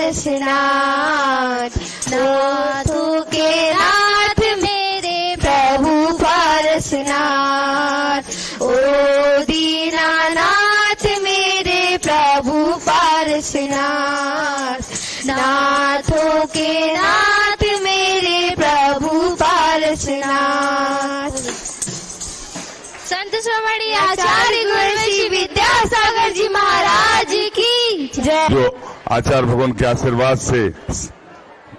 पारसनाथ, नाथों के नाथ मेरे प्रभु पारसनाथ। ओ दीनानाथ मेरे प्रभु पारसनाथ, नाथों के नाथ मेरे प्रभु पारसनाथ। संत श्रोमणी आचार्य गुरुश्री विद्यासागर जी महाराज की जय। जो आचार्य भगवान के आशीर्वाद से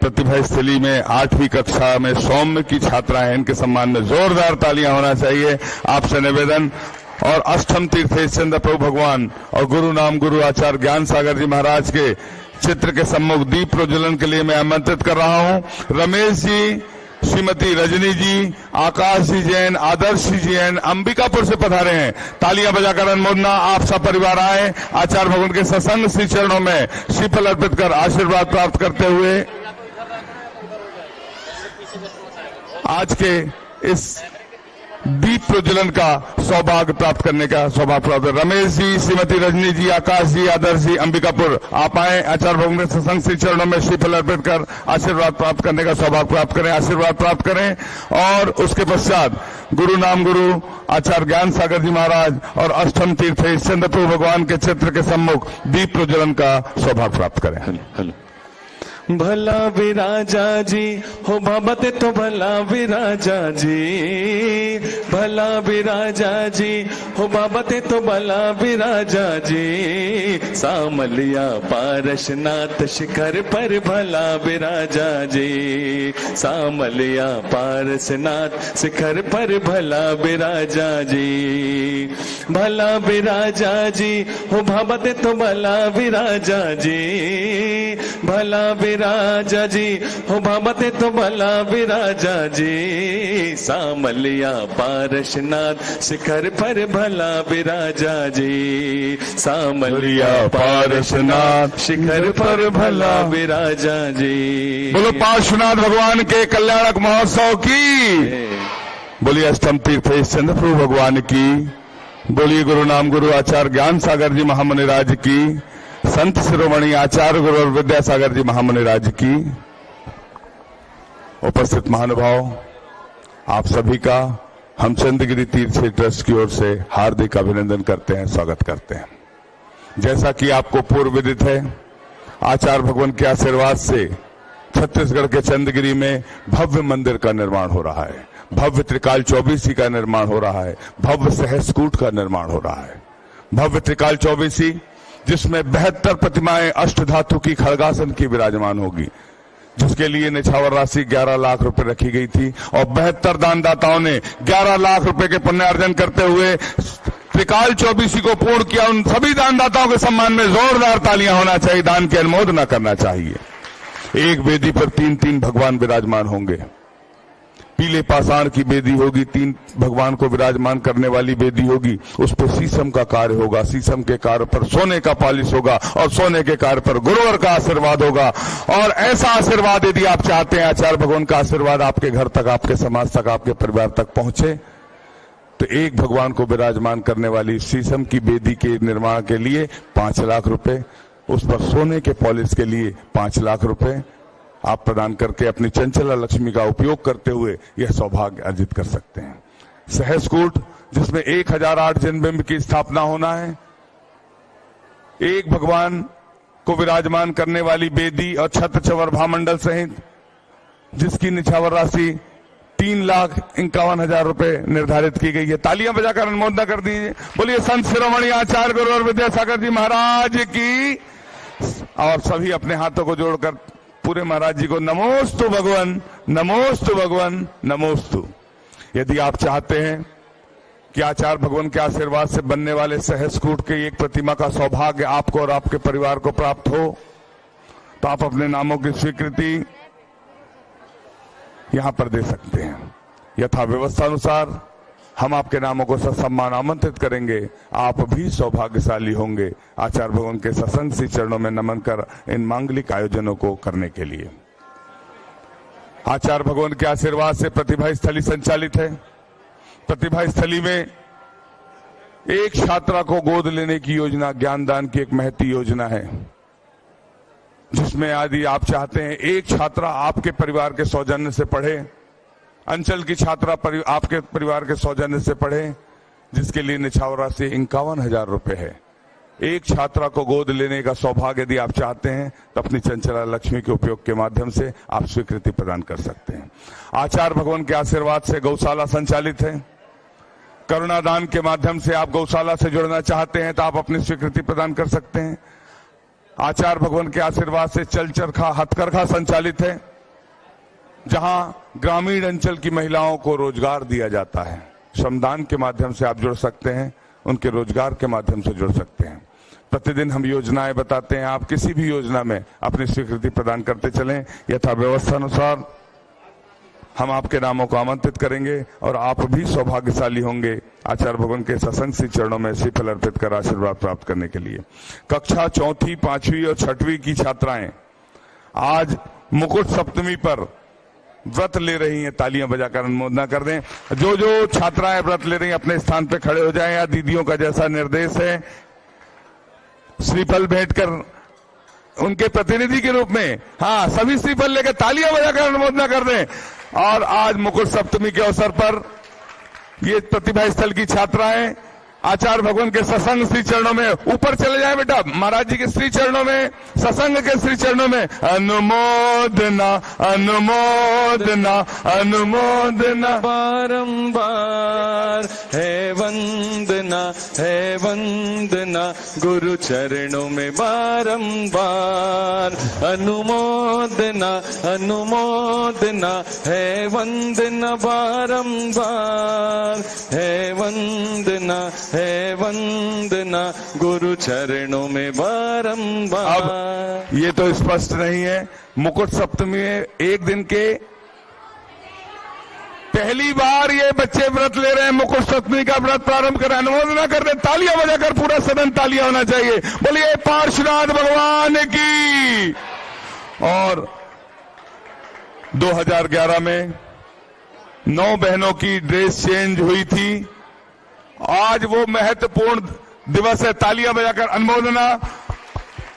प्रतिभा स्थली में 8वीं कक्षा में सौम्य की छात्रा है, इनके सम्मान में जोरदार तालियां होना चाहिए। आपसे निवेदन। और अष्टम तीर्थेश चंद्र प्रभु भगवान और गुरु नाम गुरु आचार्य ज्ञान सागर जी महाराज के चित्र के सम्मुख दीप प्रज्वलन के लिए मैं आमंत्रित कर रहा हूं रमेश जी, श्रीमती रजनी जी, आकाश जी जैन, आदर्श जी जैन अंबिकापुर से पधारे हैं। तालियां बजाकर अनुमोदना। आप सब परिवार आए आचार्य भगवान के सत्संग श्री चरणों में श्रीफल अर्पित कर आशीर्वाद प्राप्त करते हुए आज के इस दीप प्रज्वलन का सौभाग्य प्राप्त करने का सौभाग्य प्राप्त। रमेश जी, श्रीमती रजनी जी, आकाश जी, आदर्श जी अंबिकापुर, आप आए आचार्य भगवान के सत्संग श्री चरणों में श्रीफल अर्पित कर आशीर्वाद प्राप्त करने का सौभाग्य प्राप्त करें, आशीर्वाद प्राप्त करें। और उसके पश्चात गुरु नाम गुरु आचार्य ज्ञान सागर जी महाराज और अष्टम तीर्थेश चंद्र प्रभु भगवान के चित्र के सम्मुख दीप प्रज्वलन का सौभाग्य प्राप्त करें। भला विराजा जी हो बाबते तो भला विराजा जी, भला विराजा जी हो बाबते तो भला विराजा जी। सामलिया पारसनाथ शिखर पर भला विराजा जी, सामलिया पारसनाथ शिखर पर भला विराजा जी। भला विराजा जी हो बाबते तो भला विराजा जी, भला विराजा जी हो बाबते तो भला विराजा जी। सामलिया पारसनाथ शिखर पर भला विराजा जी, सामलिया पारसनाथ शिखर पर भला विराजा जी। बोलो पार्श्वनाथ भगवान के कल्याणक महोत्सव की, बोलिए अष्टम तीर्थेश चंद्र प्रभु भगवान की, बोलिए गुरु नाम गुरु आचार्य ज्ञान सागर जी महामुनि राज की, संत शिरोमणि आचार्य गुरु और विद्यासागर जी महामुनि राज की। उपस्थित महानुभाव, आप सभी का हम चंद्रगिरी तीर्थ ट्रस्ट की ओर से हार्दिक अभिनंदन करते हैं, स्वागत करते हैं। जैसा कि आपको पूर्व विदित है, आचार्य भगवान के आशीर्वाद से छत्तीसगढ़ के चंद्रगिरी में भव्य मंदिर का निर्माण हो रहा है, भव्य त्रिकाल चौबीसी का निर्माण हो रहा है, भव्य सहस्कूट का निर्माण हो रहा है। भव्य त्रिकाल चौबीसी जिसमें 72 प्रतिमाएं अष्टधातु की खड़गासन की विराजमान होगी, जिसके लिए निछावर राशि 11 लाख रुपए रखी गई थी और 72 दानदाताओं ने 11 लाख रुपए के पुण्य अर्जन करते हुए त्रिकाल चौबीसी को पूर्ण किया। उन सभी दानदाताओं के सम्मान में जोरदार तालियां होना चाहिए, दान की अनुमोदना करना चाहिए। एक वेदी पर 3-3 भगवान विराजमान होंगे। पीले पाषाण की वेदी होगी, 3 भगवान को विराजमान करने वाली वेदी होगी। उस पर शीशम का कार्य होगा, शीशम के कार्य पर सोने का पॉलिश होगा और सोने के कार्य पर गुरुवर का आशीर्वाद होगा। और ऐसा आशीर्वाद यदि आप चाहते हैं आचार्य भगवान का आशीर्वाद आपके घर तक, आपके समाज तक, आपके परिवार तक पहुंचे, तो एक भगवान को विराजमान करने वाली शीशम की वेदी के निर्माण के लिए 5 लाख रुपए, उस पर सोने के पॉलिश के लिए 5 लाख रुपए आप प्रदान करके अपनी चंचला लक्ष्मी का उपयोग करते हुए यह सौभाग्य अर्जित कर सकते हैं। सहस्कूट जिसमें 1008 जन्मबिंब की स्थापना होना है, एक भगवान को विराजमान करने वाली वेदी और छत्र चवर भामंडल सहित जिसकी निछावर राशि 3,51,000 रुपए निर्धारित की गई है। तालियां बजाकर अनुमोदना कर दीजिए। बोलिए संत शिरोमणि आचार्य गुरु और विद्यासागर जी महाराज की। और सभी अपने हाथों को जोड़कर पूरे महाराज जी को नमोस्तु भगवान, नमोस्तु भगवान, नमोस्तु। यदि आप चाहते हैं कि आचार्य भगवान के आशीर्वाद से बनने वाले सहस्कूट के एक प्रतिमा का सौभाग्य आपको और आपके परिवार को प्राप्त हो, तो आप अपने नामों की स्वीकृति यहां पर दे सकते हैं। यथा व्यवस्था अनुसार हम आपके नामों को सत्सम्मान आमंत्रित करेंगे। आप भी सौभाग्यशाली होंगे आचार्य भगवान के सत्संग श्री चरणों में नमन कर इन मांगलिक आयोजनों को करने के लिए। आचार्य भगवान के आशीर्वाद से प्रतिभा स्थली संचालित है। प्रतिभा स्थली में एक छात्रा को गोद लेने की योजना ज्ञानदान की एक महती योजना है। जिसमें यदि आप चाहते हैं एक छात्रा आपके परिवार के सौजन्य से पढ़े, अंचल की छात्रा आपके परिवार के सौजन्य से पढ़े, जिसके लिए निछावर राशि 51,000 रुपए है। एक छात्रा को गोद लेने का सौभाग्य यदि आप चाहते हैं तो अपनी चंचला लक्ष्मी के उपयोग के माध्यम से आप स्वीकृति प्रदान कर सकते हैं। आचार्य भगवान के आशीर्वाद से गौशाला संचालित है। करुणादान के माध्यम से आप गौशाला से जुड़ना चाहते हैं तो आप अपनी स्वीकृति प्रदान कर सकते हैं। आचार्य भगवान के आशीर्वाद से चल चरखा हथकरघा संचालित है, जहां ग्रामीण अंचल की महिलाओं को रोजगार दिया जाता है। श्रमदान के माध्यम से आप जुड़ सकते हैं, उनके रोजगार के माध्यम से जुड़ सकते हैं। प्रतिदिन हम योजनाएं बताते हैं, आप किसी भी योजना में अपनी स्वीकृति प्रदान करते चलें। यथा व्यवस्था अनुसार हम आपके नामों को आमंत्रित करेंगे और आप भी सौभाग्यशाली होंगे आचार्य भगवान के सत्संग श्री चरणों में श्रीफल अर्पित कर आशीर्वाद प्राप्त करने के लिए। कक्षा 4वीं, 5वीं और 6वीं की छात्राएं आज मुकुट सप्तमी पर व्रत ले रही हैं। तालियां बजाकर अनुमोदना कर दें। जो जो छात्राएं व्रत ले रही हैं अपने स्थान पर खड़े हो जाएं, या दीदियों का जैसा निर्देश है श्रीफल भेंट कर उनके प्रतिनिधि के रूप में, हाँ, सभी श्रीफल लेकर तालियां बजाकर अनुमोदना कर दें। और आज मुकुट सप्तमी के अवसर पर ये प्रतिभा स्थल की छात्राएं आचार्य भगवान के सत्संग श्री चरणों में ऊपर चले जाएं बेटा, महाराज जी के श्री चरणों में, सत्संग के श्री चरणों में अनुमोदना अनुमोदना अनुमोदना। बारंबार है वंदना गुरु चरणों में बारंबार। अनुमोदना अनुमोदना है वंदना बारंबार, है वंदना गुरु चरणों में बारंबार। अब ये तो स्पष्ट नहीं है, मुकुट सप्तमी में एक दिन के पहली बार ये बच्चे व्रत ले रहे हैं, मुकुट सप्तमी का व्रत प्रारंभ कर अनुमोदना कर रहे, तालियां बजाकर पूरा सदन तालियां होना चाहिए। बोलिए पार्श्वनाथ भगवान की। और 2011 में 9 बहनों की ड्रेस चेंज हुई थी। आज वो महत्वपूर्ण दिवस है, तालियां बजाकर अनुमोदना।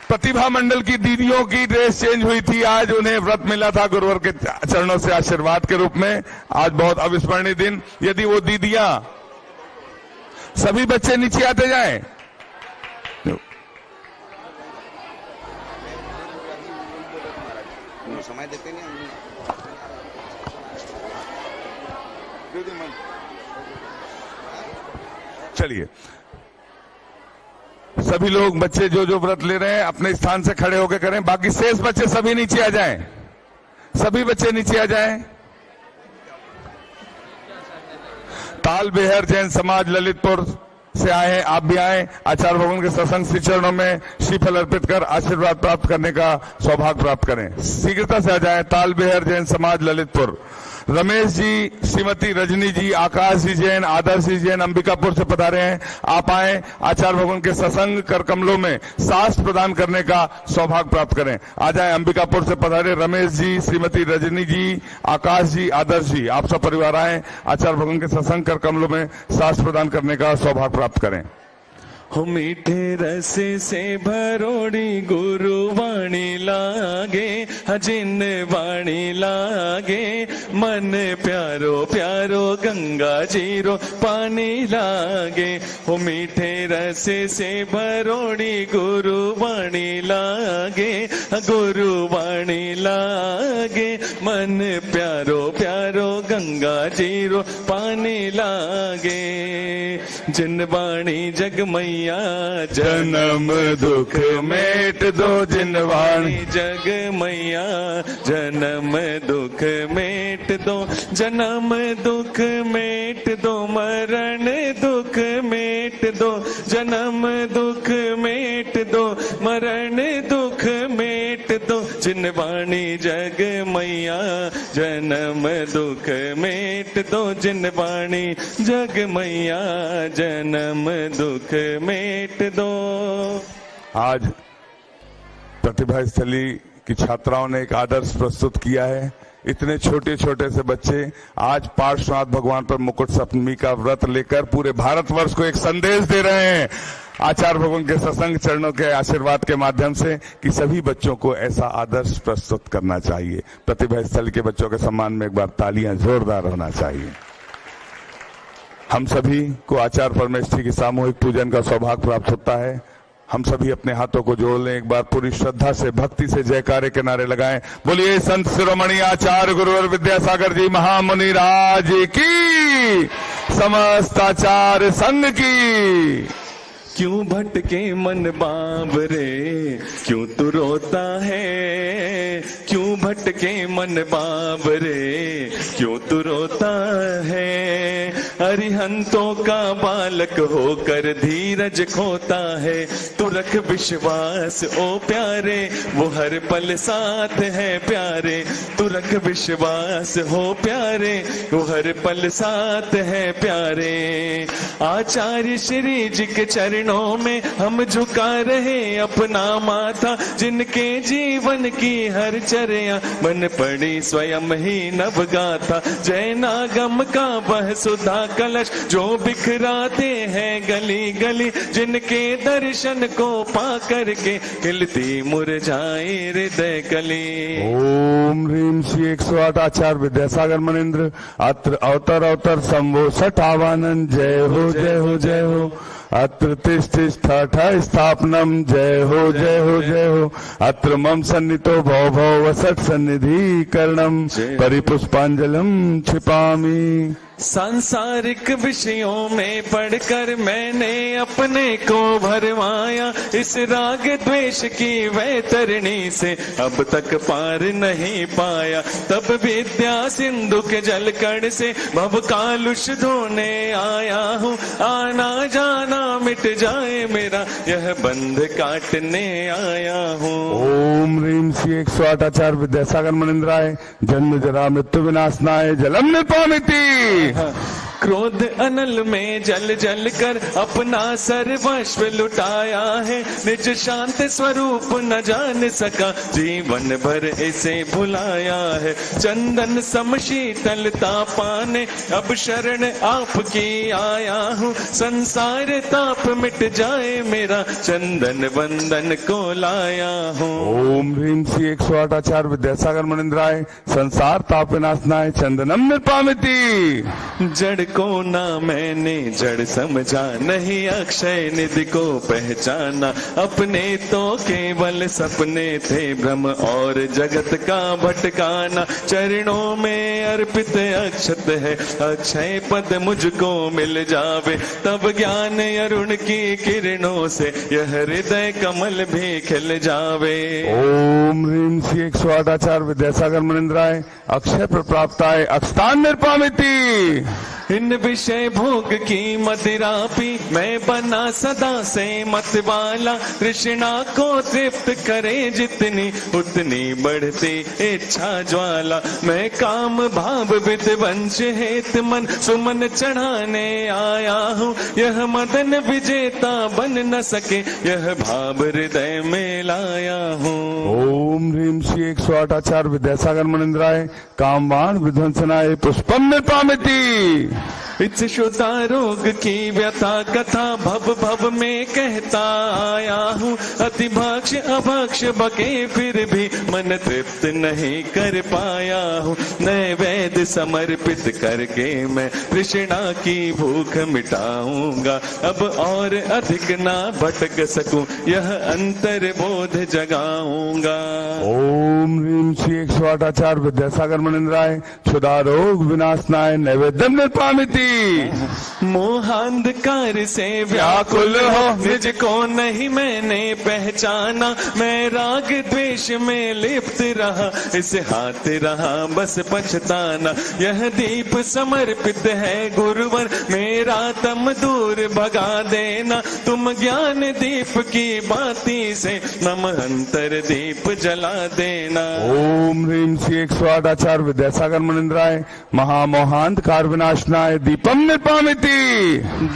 प्रतिभा मंडल की दीदियों की ड्रेस चेंज हुई थी, आज उन्हें व्रत मिला था गुरुवर के चरणों से आशीर्वाद के रूप में। आज बहुत अविस्मरणीय दिन। यदि वो दीदियां, सभी बच्चे नीचे आते जाएं। समय देते नहीं। चलिए, सभी लोग बच्चे जो जो व्रत ले रहे हैं अपने स्थान से खड़े होकर करें। बाकी शेष बच्चे सभी नीचे आ जाएं, सभी बच्चे नीचे आ जाएं। ताल बेहर जैन समाज ललितपुर से आए हैं, आप भी आए। आचार्य भगवान के सत्संग श्री चरणों में श्रीफल अर्पित कर आशीर्वाद प्राप्त करने का सौभाग्य प्राप्त करें। शीघ्रता से आ जाएं। ताल बेहर जैन समाज ललितपुर, रमेश जी, श्रीमती रजनी जी, आकाश जी जैन, आदर्श जी जैन अंबिकापुर से पधारे हैं। आप आए, आचार्य भगवान के सत्संग कर कमलों में शास्त्र प्रदान करने का सौभाग्य प्राप्त करें। आ जाए, अंबिकापुर से पधारे रमेश जी, श्रीमती रजनी जी, आकाश जी, आदर्श जी, आप सब परिवार आए, आचार्य भगवान के सत्संग कर कमलों में शास्त्र प्रदान करने का सौभाग्य प्राप्त करें। हो मीठे रस से भरोड़ी गुरु वाणी लागे, हजिन वाणी लागे, मन प्यारो प्यारो गंगा जीरो पानी लागे। हो मीठे रस से भरोड़ी गुरु वाणी लागे, गुरु वाणी लागे, मन प्यारो प्यारो गंगा जीरो पानी लागे। जिन वाणी जग मैया जन्म दुख मेट दो, जिन वाणी जग मैया जन्म दुख मेट दो, जन्म दुख मेट दो, मरण दुख मेट दो, जन्म दुख मेट दो, मरण दुख मेट दो। जिन वाणी जग मैया जन्म दुख मेट दो, जिन वाणी जग मैया जन्म दुख मेट दो। आज प्रतिभा स्थली की छात्राओं ने एक आदर्श प्रस्तुत किया है। इतने छोटे छोटे से बच्चे आज पार्श्वनाथ भगवान पर मुकुट सप्तमी का व्रत लेकर पूरे भारतवर्ष को एक संदेश दे रहे हैं। आचार्य भगवान के सत्संग चरणों के आशीर्वाद के माध्यम से कि सभी बच्चों को ऐसा आदर्श प्रस्तुत करना चाहिए। प्रतिभा स्थल के बच्चों के सम्मान में एक बार तालियां जोरदार होना चाहिए। हम सभी को आचार्य परमेश्वरी की सामूहिक पूजन का सौभाग्य प्राप्त होता है। हम सभी अपने हाथों को जोड़ लें, एक बार पूरी श्रद्धा से भक्ति से जयकारे के नारे लगाएं। बोलिए संत शिरोमणि आचार्य गुरुवर विद्यासागर जी महामुनि राज की, समस्त आचार्य संघ की। क्यों भटके मन बाबरे, क्यों तू रोता है, क्यों भटके मन बाबरे, क्यों तू रोता है। अरिहंतों का बालक होकर धीरज खोता है, तू रख विश्वास ओ प्यारे, वो हर पल साथ है प्यारे। तू रख विश्वास हो प्यारे, वो हर पल साथ है प्यारे। आचार्य श्री जी के चरण में हम झुका रहे अपना माथा, जिनके जीवन की हर चर्या बन पड़ी स्वयं ही नव गाथा। जय नागम का वह सुधा कलश जो बिखराते हैं गली गली, जिनके दर्शन को पा करके खिलती मुरझाए हृदय कली। ओम ह्रीम श्री 108 आचार्य विद्यासागर मनिंद्र अत्र अवतर अवतर संभो सठावानंद। जय हो जय हो जय हो। अत्र तिष्ठा स्थापनम। जय हो जय हो जय हो। अत्र मम सन्नितो भव भव वसत सन्निधि करणम, परिपुष्पांजलम छिपामी। सांसारिक विषयों में पढ़कर मैंने अपने को भरमाया, इस राग द्वेष की वैतरणी से अब तक पार नहीं पाया। तब विद्या सिंधु के जलकण से भव कालुष धोने आया हूँ, आना जाना मिट जाए मेरा यह बंध काटने आया हूँ। ओम ह्रीम श्री 108 आचार्य विद्यासागर मनिंद्राय जन्म जरा मृत्यु विनाशनाय जलम निपामिति। क्रोध अनल में जल जल कर अपना सर्वस्व लुटाया है, निज शांत स्वरूप न जान सका जीवन भर इसे भुलाया है। चंदन सम शीतलता पाने अब शरण आपकी आया हूँ, संसार ताप मिट जाए मेरा चंदन वंदन को लाया हूँ। ओम ह्रीम श्री 108 आचार्य विद्यासागर मनिंद्राय संसार ताप विनाशनाय चंदनम निर्पामिति। जड़ को ना मैंने जड़ समझा, नहीं अक्षय निधि को पहचाना। अपने तो केवल सपने थे भ्रम और जगत का भटकाना। चरणों में अर्पित अक्षत है, अक्षय पद मुझको मिल जावे, तब ज्ञान अरुण की किरणों से यह हृदय कमल भी खिल जावे। ओम ह्रीम श्री 108 आचार्य विद्यासागर मनिंद्राय अक्षय प्रप्राप्ताय अक्षतान निर्पामिति। इन विषय भोग की मदिरा पी मैं बना सदा से मत वाला, कृष्णा को तृप्त करे जितनी उतनी बढ़ती इच्छा ज्वाला। मैं काम भाव विध्वंस हेत मन सुमन चढ़ाने आया हूँ, यह मदन विजेता बन न सके यह भाव हृदय में लाया हूँ। ओम ह्रीम श्री 108 आचार्य विद्यासागर मनिंद्राय कामवान विध्वंसनाय पुष्पम निर्पामिति। इच्छुता रोग की व्यथा कथा भव भव में कहता आया हूँ, अति भक्ष अभक्ष बके फिर भी मन तृप्त नहीं कर पाया हूँ। नैवेद्य समर्पित करके मैं तृष्णा की भूख मिटाऊंगा, अब और अधिक ना भटक सकूं यह अंतर बोध जगाऊंगा। ओम ह्रीम श्री 108 आचार्य विद्यासागर मनिंद्राय क्षुधा रोग विनाशनाय नैवेद्यम निर्पामिति। मोहांधकार से व्याकुल हो निज को नहीं मैंने पहचाना, मैं राग द्वेष में लिप्त रहा इसे हाथ रहा बस पछताना। यह दीप समर्पित है गुरुवर मेरा तम दूर भगा देना, तुम ज्ञान दीप की बाती से मम अंतर दीप जला देना। ओम ह्रीम श्री 108 आचार्य विद्यासागर मनिंद्राय महामोहांधकार विनाशनाय दीपम निर्पामिति।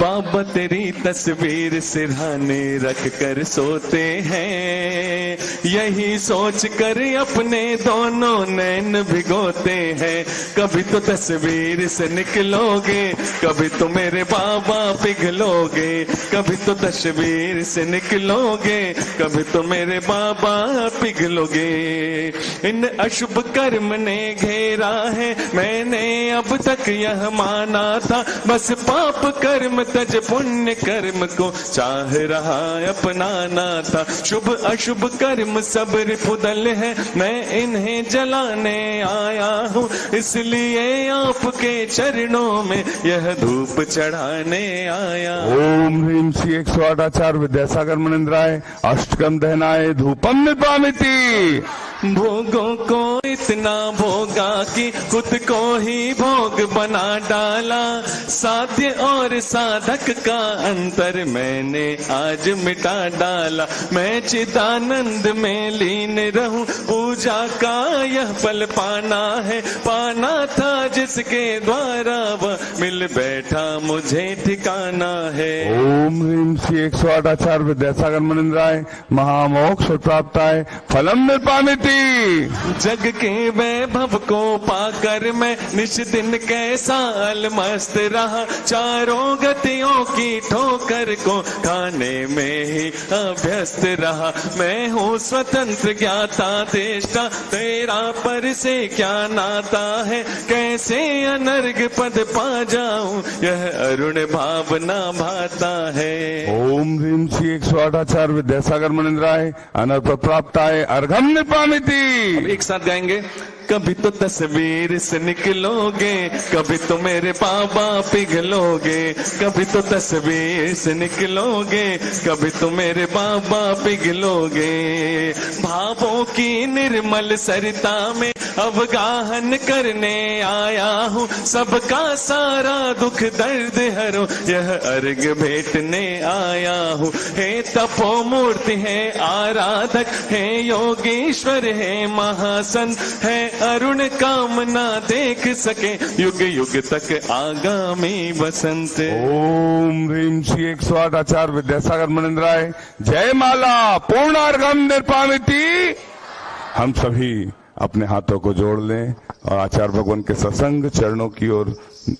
बाबा तेरी तस्वीर सिरहाने रख कर सोते हैं, यही सोच कर अपने दोनों नैन भिगोते हैं। कभी तो तस्वीर से निकलोगे, कभी तो मेरे बाबा पिघलोगे, कभी तो तस्वीर से निकलोगे, कभी तो मेरे बाबा पिघलोगे। इन अशुभ कर्म ने घेरा है, मैंने अब तक यह माना था, बस पाप कर्म तज पुण्य कर्म को चाह रहा अपनाना था। शुभ अशुभ कर्म सब रिपुदल है, मैं इन्हें जलाने आया हूँ, इसलिए आपके चरणों में यह धूप चढ़ाने आया। ओम ह्रीं श्री 108 आचार्य विद्यासागर मुनिंद्राय अष्टकम दहनाय धूपम निपामिति। भोगों को इतना भोगा कि खुद को ही भोग बना डाला, साध्य और साधक का अंतर मैंने आज मिटा डाला। मैं चिदानंद में लीन रहूं, पूजा का यह फल पाना है, पाना था जिसके द्वारा वह मिल बैठा मुझे ठिकाना है। ओम ह्रीं श्री 108 आचार्य विद्यासागर मुनिंद्राय महामोक्ष प्राप्ताय फलम निपामिति। जग के वैभव को पाकर मैं निश दिन कैसा अलमस्त रहा, चारों गतियों की ठोकर को खाने में ही अभ्यस्त रहा। मैं हूँ स्वतंत्र ज्ञाता देष्टा, तेरा पर से क्या नाता है, कैसे अनर्घ पद पा जाऊं यह अरुण भावना भाता है। ओम ह्रीं श्री 108 आचार्य विद्यासागर मुनिंद्राय अनर्थ प्राप्ताय अर्घम निपामिति। अब एक साथ गाएंगे। कभी तो तस्वीर से निकलोगे, कभी तो मेरे बाबा पिघलोगे, कभी तो तस्वीर से निकलोगे, कभी तो मेरे बाबा पिघलोगे। भावों की निर्मल सरिता में अवगाहन करने आया हूँ, सबका सारा दुख दर्द हरो यह अर्घ भेटने आया हूँ। हे तपो मूर्ति है आराधक, है योगीश्वर है महासंत, है अरुण कामना देख सके युग युग तक आगामी बसंत। ओम ह्रीं श्री 108 आचार्य विद्यासागर मुनिंद्राय जय माला पूर्णार्घम निर्पामिति। हम सभी अपने हाथों को जोड़ लें और आचार्य भगवान के सत्संग चरणों की ओर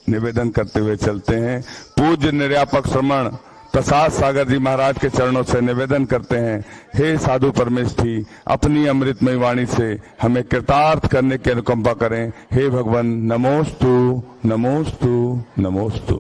निवेदन करते हुए चलते हैं। पूज्य निर्यापक श्रमण प्रसाद सागर जी महाराज के चरणों से निवेदन करते हैं, हे साधु परमेष्ठी अपनी अमृतमय वाणी से हमें कृतार्थ करने की अनुकंपा करें। हे भगवान नमोस्तु नमोस्तु नमोस्तु।